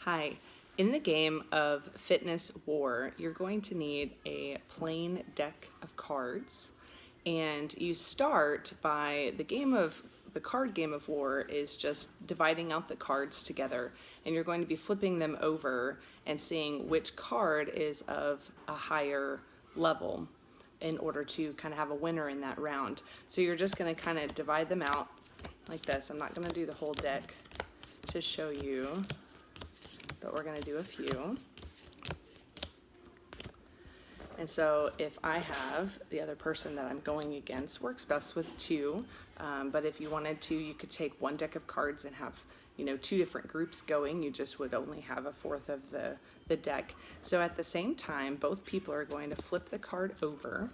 Hi. In the game of Fitness War, you're going to need a plain deck of cards, and you start by the card game of war is just dividing out the cards together, and you're going to be flipping them over and seeing which card is of a higher level in order to kind of have a winner in that round. So you're just going to kind of divide them out like this. I'm not going to do the whole deck to show you, but we're going to do a few. And so if I have the other person that I'm going against, works best with two, but if you wanted to, you could take one deck of cards and have, two different groups going. You just would only have a fourth of the deck. So at the same time, both people are going to flip the card over,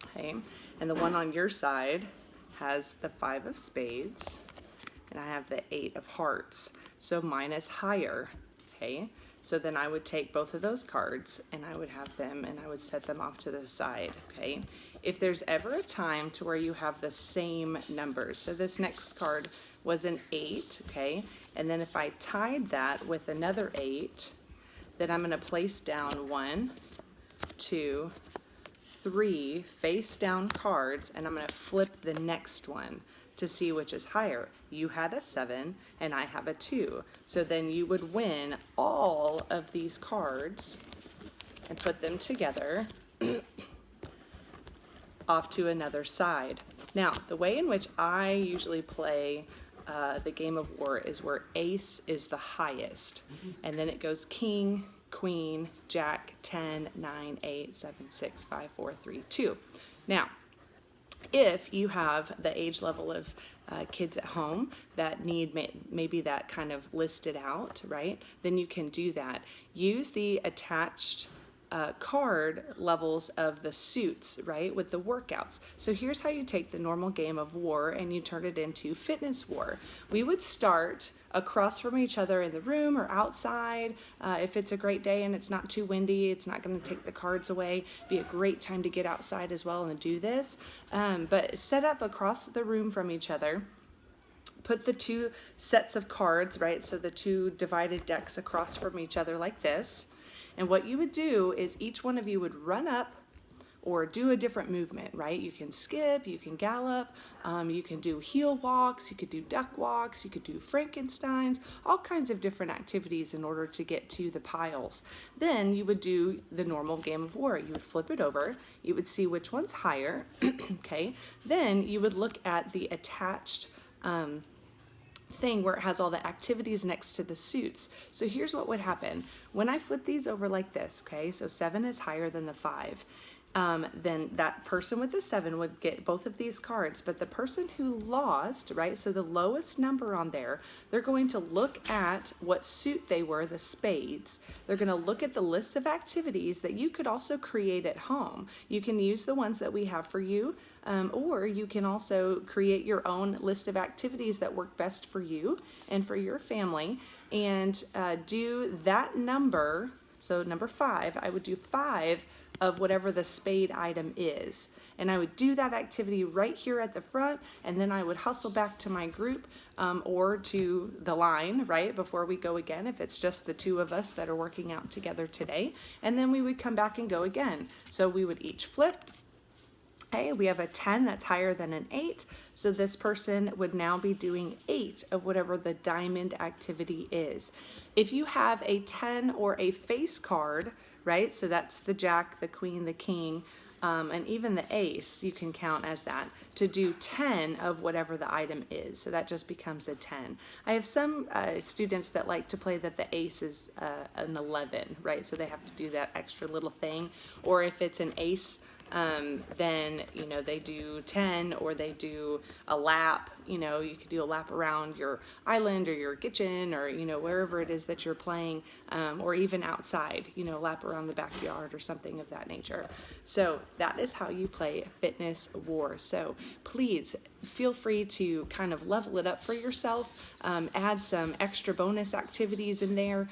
okay? And the one on your side has the 5 of spades, and I have the 8 of hearts. So mine is higher, okay? So then I would take both of those cards and I would have them and I would set them off to the side, okay? If there's ever a time to where you have the same numbers, so this next card was an 8, okay? And then if I tied that with another 8, then I'm gonna place down 1, 2, 3 face down cards, and I'm gonna flip the next one to see which is higher. You had a 7 and I have a 2. So then you would win all of these cards and put them together off to another side. Now, the way in which I usually play the game of war is where ace is the highest, and then it goes king, queen, jack, 10, 9, 8, 7, 6, 5, 4, 3, 2. Now, if you have the age level of kids at home that need maybe that kind of listed out, right, then you can do that. Use the attached card levels of the suits, right, with the workouts. So here's how you take the normal game of war and you turn it into fitness war. We would start across from each other in the room or outside. If it's a great day and it's not too windy, it's not going to take the cards away. Be a great time to get outside as well and do this. But set up across the room from each other. Put the two sets of cards, right, so the two divided decks across from each other like this. And what you would do is each one of you would run up or do a different movement, right? You can skip, you can gallop, you can do heel walks, you could do duck walks, you could do Frankensteins, all kinds of different activities in order to get to the piles. Then you would do the normal game of war. You would flip it over, you would see which one's higher, okay? Then you would look at the attached thing where it has all the activities next to the suits. So here's what would happen. When I flip these over like this, okay, so 7 is higher than the 5, then that person with the 7 would get both of these cards, but the person who lost, right, so the lowest number on there, they're going to look at what suit they were, the spades. They're going to look at the list of activities that you could also create at home. You can use the ones that we have for you, or you can also create your own list of activities that work best for you and for your family, and do that number. So number 5, I would do 5 of whatever the spade item is. And I would do that activity right here at the front, and then I would hustle back to my group or to the line, right, before we go again, if it's just the two of us that are working out together today. And then we would come back and go again. So we would each flip. Okay, we have a 10 that's higher than an 8, so this person would now be doing 8 of whatever the diamond activity is. If you have a 10 or a face card, right, so that's the jack, the queen, the king, and even the ace, you can count as that, to do 10 of whatever the item is, so that just becomes a 10. I have some students that like to play that the ace is an 11, right, so they have to do that extra little thing, or if it's an ace, then they do 10, or they do a lap. You could do a lap around your island or your kitchen, or wherever it is that you're playing, or even outside, lap around the backyard or something of that nature. So that is how you play fitness war. So please feel free to kind of level it up for yourself, add some extra bonus activities in there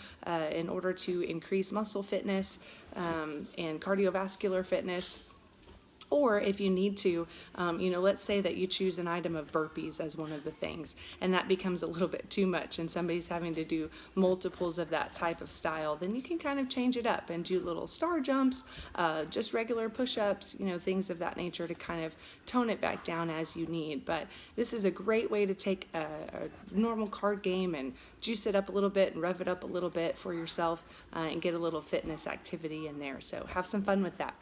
in order to increase muscle fitness and cardiovascular fitness. Or if you need to, let's say that you choose an item of burpees as one of the things, and that becomes a little bit too much, and somebody's having to do multiples of that type of style, then you can kind of change it up and do little star jumps, just regular push-ups, things of that nature to kind of tone it back down as you need. But this is a great way to take a normal card game and juice it up a little bit and rev it up a little bit for yourself and get a little fitness activity in there. So have some fun with that.